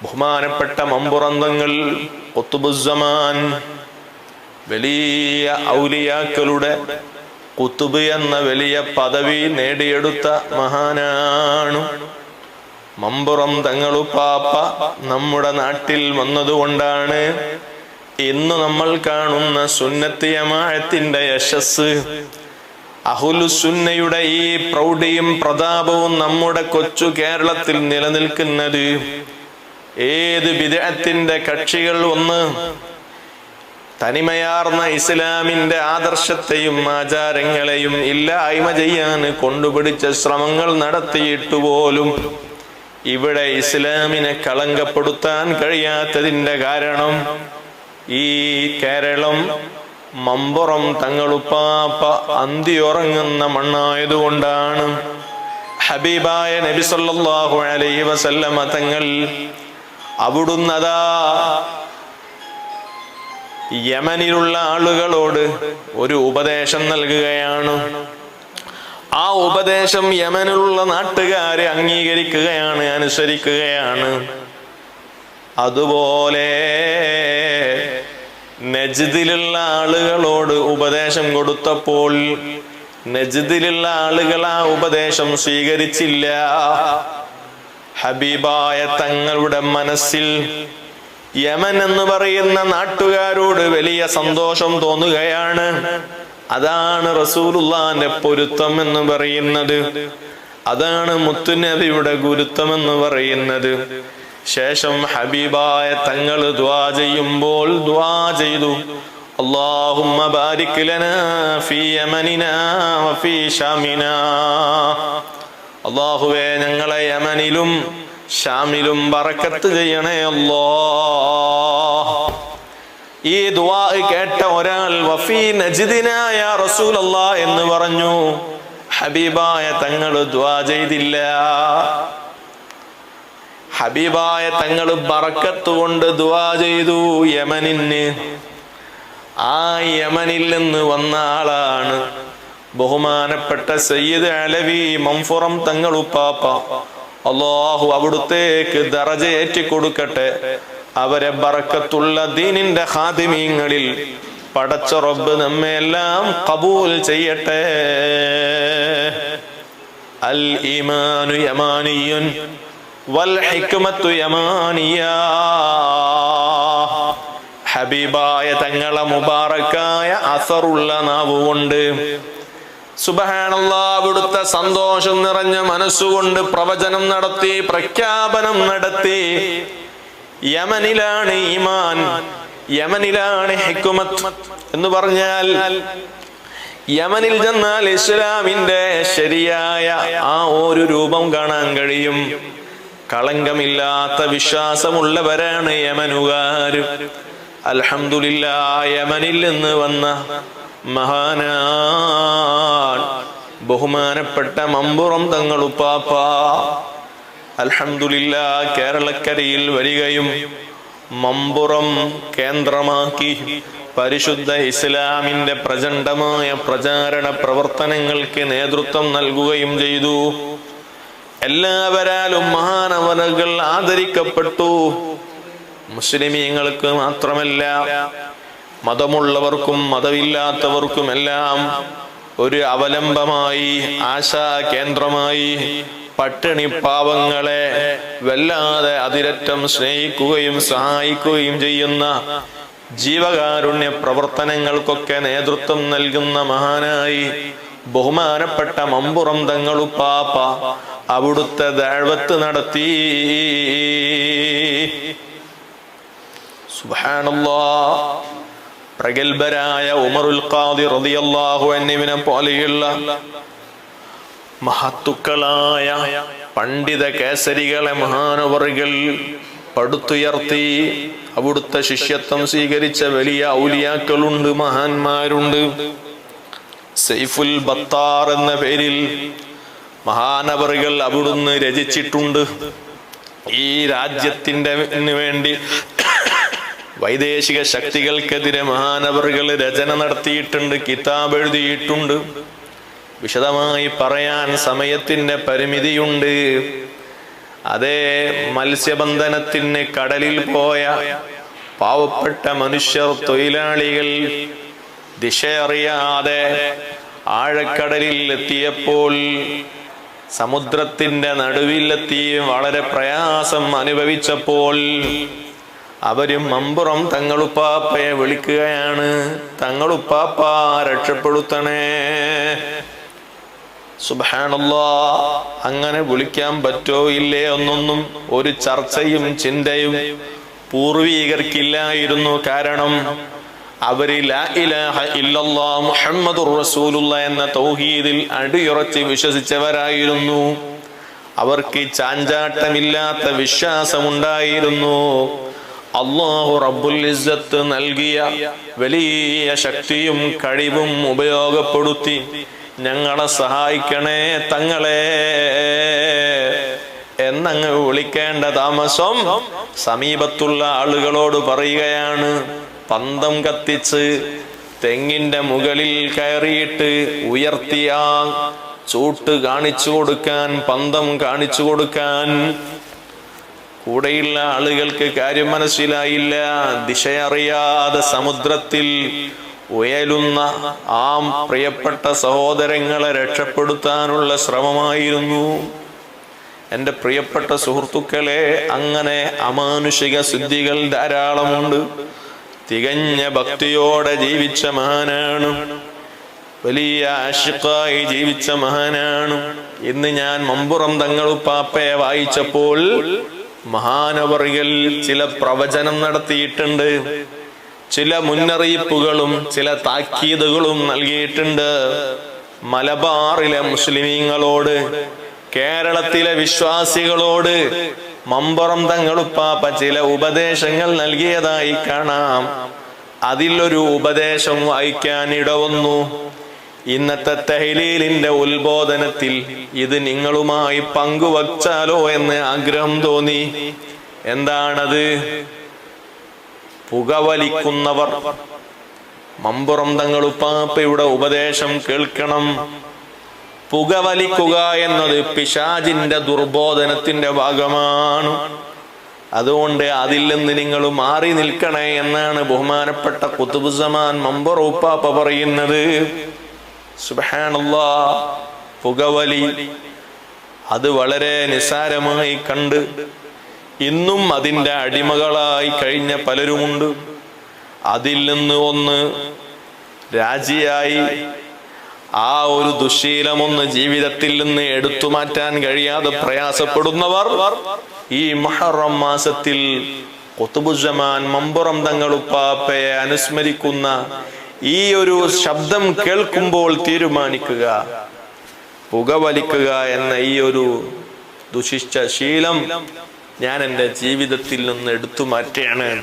ബഹുമാനപ്പെട്ട മമ്പുറന്തങ്ങൾ ഖുത്ബുസ്സമാൻ, വലിയ ഔലിയാക്കളുടെ ഖുത്ബ് എന്ന വലിയ പദവി നേടിയെടുത്ത മഹാനാണ്. മമ്പുറം തങ്ങളുപ്പാപ്പ നമ്മുടെ നാട്ടിൽ വന്നതുകൊണ്ടാണ് ഇന്ന് നമ്മൾ കാണുന്ന സുന്നത്ത് ജമാഅത്തിന്റെ യശസ്, അഹ്ലുസുന്നയുടെ ഈ പ്രൗഢിയും പ്രതാപവും നമ്മുടെ കൊച്ചു കേരളത്തിൽ നിലനിൽക്കുന്നത്. ഏത് ബിദ്അത്തിന്റെ കക്ഷികൾ ഒന്ന് തനിമയാർന്ന ഇസ്ലാമിന്റെ ആദർശത്തെയും ആചാരങ്ങളെയും ഇല്ലായ്മ ചെയ്യാൻ കൊണ്ടുപിടിച്ച ശ്രമങ്ങൾ നടത്തിയിട്ടുപോലും ഇവിടെ ഇസ്ലാമിനെ കളങ്കപ്പെടുത്താൻ കഴിയാത്തതിന്റെ കാരണം ഈ കേരളം മമ്പുറം തങ്ങളുപ്പാപ്പ അന്തിയുറങ്ങുന്ന മണ്ണായതുകൊണ്ടാണ്. ഹബീബായ നബി സല്ലല്ലാഹു അലൈഹി വസല്ലമ തങ്ങൾ അവിടുന്നതാ യമനിലുള്ള ആളുകളോട് ഒരു ഉപദേശം നൽകുകയാണ്. ആ ഉപദേശം യമനിലുള്ള നാട്ടുകാരെ അംഗീകരിക്കുകയാണ്, അനുസരിക്കുകയാണ്. അതുപോലെ നജ്ദിലുള്ള ആളുകളോട് ഉപദേശം കൊടുത്തപ്പോൾ നജ്ദിലുള്ള ആളുകൾ ആ ഉപദേശം സ്വീകരിച്ചില്ല. ഹബീബായ തങ്ങളുടെ മനസ്സിൽ യമൻ എന്ന് പറയുന്ന നാട്ടുകാരോട് വലിയ സന്തോഷം തോന്നുകയാണ്. അതാണ് റസൂലുള്ളാഹിന്റെ പൊരുത്തം എന്ന് പറയുന്നത്, അതാണ് മുത്തുനബിയുടെ ഗുരുത്വം എന്ന് പറയുന്നത്. ശേഷം ഹബീബായ തങ്ങൾ ദുആ ചെയ്യുമ്പോൾ ദുആ ചെയ്തു, അല്ലാഹുമ്മ ബാരിക് ലനാ ഫീ യമനിനാ വഫീ ശാമിനാ. അല്ലാഹുവേ, ഞങ്ങളെ യമനിലും ഷാമിലും ബറക്കത്ത് ചെയ്യണേ അല്ലാഹ്. ഈ ദുആ കേട്ട ഒരാൾ വഫീ നജ്ദിനാ യാ റസൂലല്ലാഹ് എന്ന് പറഞ്ഞു. ഹബീബായ തങ്ങൾ ദുആ ചെയ്തില്ല. ഹബീബായ തങ്ങൾ ബറക്കത്ത് കൊണ്ട് ദുആ ചെയ്തു യമനിന്. ആ യമനിൽ നിന്ന് വന്ന ആളാണ് ബഹുമാനപ്പെട്ട സയ്യിദ് അലവി മംഫുറം തങ്ങളുപ്പാപ്പ. അല്ലാഹു അവിടുത്തേക്ക് ദറജ ഏറ്റി കൊടുക്കട്ടെ. അവരെ ബറക്കത്തുള്ള ദീനിന്റെ ഖാദിമീങ്ങളിൽ പടച്ച റബ്ബ് നമ്മെ എല്ലാം ഖബൂൽ ചെയ്യട്ടെ. അൽ ഈമാനു യമാനിയുൻ വൽ ഹിക്മത്തു യമാനിയാ. ഹബീബായ തങ്ങളെ മുബാറക്കായ അസറുള്ള നാവുകൊണ്ട് സുബ്ഹാനല്ലാഹ് അവിടുത്തെ സന്തോഷം നിറഞ്ഞ മനസ്സുകൊണ്ട് പ്രവചനം നടത്തി, പ്രഖ്യാപനം നടത്തി. യമനിലാണ് ഈമാൻ, യമനിലാണ് ഹിക്മത്ത് എന്ന് പറഞ്ഞാൽ യമനിൽ ചെന്നാൽ ഇസ്ലാമിന്റെ ശരിയായ ആ ഒരു രൂപം കാണാൻ കഴിയും. കളങ്കമില്ലാത്ത വിശ്വാസമുള്ളവരാണ് യമനുകാർ. അൽഹംദുലില്ലാഹ്, യമനിൽ നിന്ന് വന്ന മഹാനാൻ ബഹുമാനപ്പെട്ട മമ്പുറം തങ്ങളുപ്പാപ്പ അൽഹംദുലില്ലാഹ് കേരളക്കരയിൽ വരികയും മമ്പുറം കേന്ദ്രമാക്കി പരിശുദ്ധ ഇസ്ലാമിന്റെ പ്രചണ്ഡമായ പ്രചാരണ പ്രവർത്തനങ്ങൾക്ക് നേതൃത്വം നൽകുകയും ചെയ്തു. എല്ലാവരാലും മഹാനവറുകൾ ആദരിക്കപ്പെട്ടു. മുസ്ലിമീങ്ങൾക്ക് മാത്രമല്ല, മതമുള്ളവർക്കും മതമില്ലാത്തവർക്കുമെല്ലാം ഒരു അവലംബമായി, ആശാ കേന്ദ്രമായി, പട്ടിണി പാവങ്ങളെ വല്ലാതെ അതിരറ്റം സ്നേഹിക്കുകയും സഹായിക്കുകയും ചെയ്യുന്ന ജീവകാരുണ്യ പ്രവർത്തനങ്ങൾക്കൊക്കെ നേതൃത്വം നൽകുന്ന മഹാനായി ബഹുമാനപ്പെട്ട മമ്പുറം തങ്ങളുപ്പാപ്പ അവിടുത്തെ ദഅവത്ത് നടത്തി. സുബ്ഹാനല്ലാഹ്, പ്രഗൽഭരായ ഉമറുൽ ഖാദി റളിയല്ലാഹു അൻഹുവിനെ പോലെയുള്ള മഹത്തുക്കളായ പണ്ഡിത കേസരികളെ മഹാനവറുകൾ പടുത്തുയർത്തി. അവിടുത്തെ ശിഷ്യത്വം സ്വീകരിച്ച വലിയ ഔലിയാക്കളുണ്ട്, മഹാന്മാരുണ്ട്. സൈഫുൽ ബത്താർ എന്ന പേരിൽ മഹാനവറുകൾ അവിടുന്ന് രചിച്ചിട്ടുണ്ട്. ഈ രാജ്യത്തിന്റെ വേണ്ടി വൈദേശിക ശക്തികൾക്കെതിരെ മഹാനവറുകൾ രചന നടത്തിയിട്ടുണ്ട്, കിതാബ് എഴുതിയിട്ടുണ്ട്. വിശദമായി പറയാൻ സമയത്തിന്റെ പരിമിതിയുണ്ട്. അതേ മത്സ്യബന്ധനത്തിന് കടലിൽ പോയ പാവപ്പെട്ട മനുഷ്യർ, തൊഴിലാളികൾ ദിശയറിയാതെ ആഴക്കടലിൽ എത്തിയപ്പോൾ, സമുദ്രത്തിന്റെ നടുവിലെത്തി വളരെ പ്രയാസം അനുഭവിച്ചപ്പോൾ അവര് മമ്പുറം തങ്ങളുപ്പാപ്പയെ വിളിക്കുകയാണ്, തങ്ങളുപ്പാപ്പ രക്ഷപ്പെടുത്തണേ. സുബ്ഹാനല്ലാഹ്. അങ്ങനെ വിളിക്കാൻ പറ്റോ ഇല്ലേ എന്നൊന്നും ഒരു ചർച്ചയും ചിന്തയും പൂർവീകർക്കില്ലായിരുന്നു. കാരണം അവര് ലാ ഇലാഹ ഇല്ലല്ലാഹ് മുഹമ്മദുർ റസൂലുള്ളാഹ് എന്ന തൗഹീദിൽ അടിയുറച്ച് വിശ്വസിച്ചവരായിരുന്നു. അവർക്ക് ചാഞ്ചാട്ടമില്ലാത്ത വിശ്വാസമുണ്ടായിരുന്നു. അല്ലാഹു റബ്ബുൽ ഇസ്സത്ത് നൽകിയ വലിയ ശക്തിയും കഴിവും ഉപയോഗപ്പെടുത്തി ഞങ്ങളെ സഹായിക്കണേ തങ്ങളെ എന്നങ്ങ് വിളിക്കേണ്ട താമസം സമീപത്തുള്ള ആളുകളോട് പറയുകയാണ്. പന്തം കത്തിച്ച് തെങ്ങിന്റെ മുകളിൽ കയറിയിട്ട് ഉയർത്തിയ ചൂട്ട് കാണിച്ചു കൊടുക്കാൻ, പന്തം കാണിച്ചു കൊടുക്കാൻ. കൂടെയുള്ള ആളുകൾക്ക് കാര്യം മനസ്സിലായില്ല. ദിശയറിയാതെ സമുദ്രത്തിൽ ഉയലുന്ന ആ പ്രിയപ്പെട്ട സഹോദരങ്ങളെ രക്ഷപ്പെടുത്താനുള്ള ശ്രമമായിരുന്നു. എൻ്റെ പ്രിയപ്പെട്ട സുഹൃത്തുക്കളെ, അങ്ങനെ അമാനുഷിക സിദ്ധികൾ ധാരാളമുണ്ട്. തികഞ്ഞ ഭക്തിയോടെ ജീവിച്ച മഹാനാണ്, വലിയ ആശിഖായി ജീവിച്ച മഹാനാണ്. ഇന്ന് ഞാൻ മമ്പുറം തങ്ങളുപ്പാപ്പയെ വായിച്ചപ്പോൾ മഹാനവറുകൾ ചില പ്രവചനം നടത്തിയിട്ടുണ്ട്, ചില മുന്നറിയിപ്പുകളും ചില താക്കീതുകളും നൽകിയിട്ടുണ്ട്. മലബാറിലെ മുസ്ലിമീങ്ങളോട്, കേരളത്തിലെ വിശ്വാസികളോട് മമ്പുറം തങ്ങളുപ്പാപ്പ ചില ഉപദേശങ്ങൾ നൽകിയതായി കാണാം. അതിലൊരു ഉപദേശം വായിക്കാൻ ഇടവന്നു. ഇന്നത്തെ തഹ്ലീലിന്റെ ഉത്ബോധനത്തിൽ ഇത് നിങ്ങളുമായി പങ്കുവച്ചാലോ എന്ന് ആഗ്രഹം തോന്നി. എന്താണത്? പുകവലിക്കുന്നവർ മമ്പുറം തങ്ങളുപ്പാപ്പയുടെ ഉപദേശം കേൾക്കണം. പുകവലിക്കുക എന്നത് പിശാചിന്റെ ദുർബോധനത്തിന്റെ ഭാഗമാണ്. അതുകൊണ്ട് അതിൽ നിന്ന് നിങ്ങൾ മാറി നിൽക്കണേ എന്നാണ് ബഹുമാനപ്പെട്ട ഖുതുബുസ്സമാൻ മമ്പുറം ഉപ്പാപ്പ പറയുന്നത്. സുബ്ഹാനല്ലാഹ്. പുകവലി അത് വളരെ നിസ്സാരമായി കണ്ട് ഇന്നും അതിൻ്റെ അടിമകളായി കഴിഞ്ഞ പലരുമുണ്ട്. അതിൽ നിന്ന് ഒന്ന് രാജിയായി ആ ഒരു ദുശീലമൊന്ന് ജീവിതത്തിൽ നിന്ന് എടുത്തു മാറ്റാൻ കഴിയാതെ പ്രയാസപ്പെടുന്നവർ ഈ മുഹറം മാസത്തിൽ ഖുതുബുസ്സമാൻ മമ്പുറം തങ്ങളുപ്പാപ്പയെ അനുസ്മരിക്കുന്ന ഈ ഒരു ശബ്ദം കേൾക്കുമ്പോൾ തീരുമാനിക്കുക, പുകവലിക്കുക എന്ന ഈ ഒരു ദുഷിച്ച ശീലം ഞാൻ എൻ്റെ ജീവിതത്തിൽ നിന്ന് എടുത്തു മാറ്റുകയാണ്.